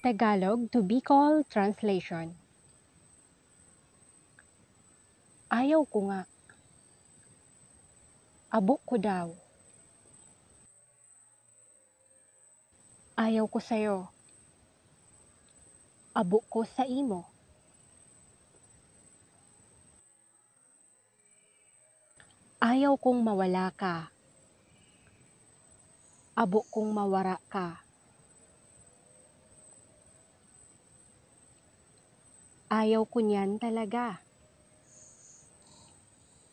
Tagalog to Bicol translation. Ayaw ko nga. Abo ko daw. Ayaw ko sa'yo. Abo ko sa imo. Ayaw kong mawala ka. Abo kong mawara ka. Ayaw ko niyan talaga.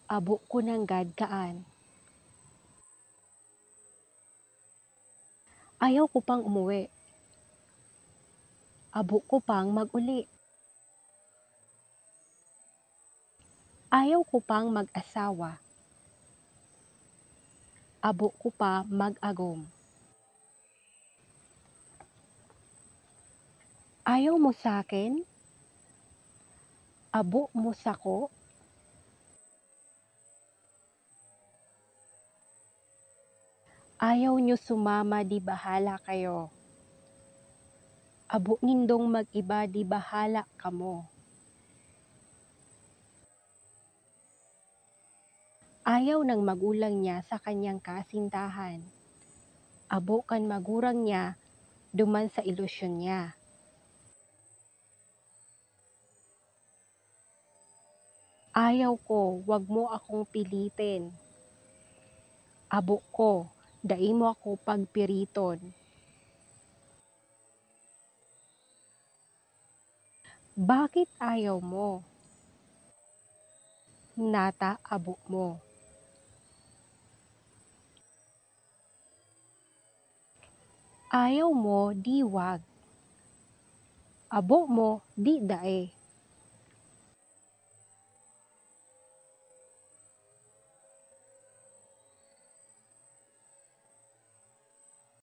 Abo ko ng gadkaan. Ayaw ko pang umuwi. Abo ko pang mag-uli. Ayaw ko pang mag-asawa. Abo ko pa mag-agom. Ayaw mo sakin? Abo mo sako? Ayaw nyo sumama di bahala kayo. Abo nindong mag-iba di bahala kamo. Ayaw ng magulang niya sa kanyang kasintahan. Abo kan magurang niya duman sa ilusyon niya. Ayaw ko, wag mo akong pilitin. Abo ko, dai mo ako pagpiriton. Bakit ayaw mo? Nata abo mo. Ayaw mo, di wag. Abo mo, di dae.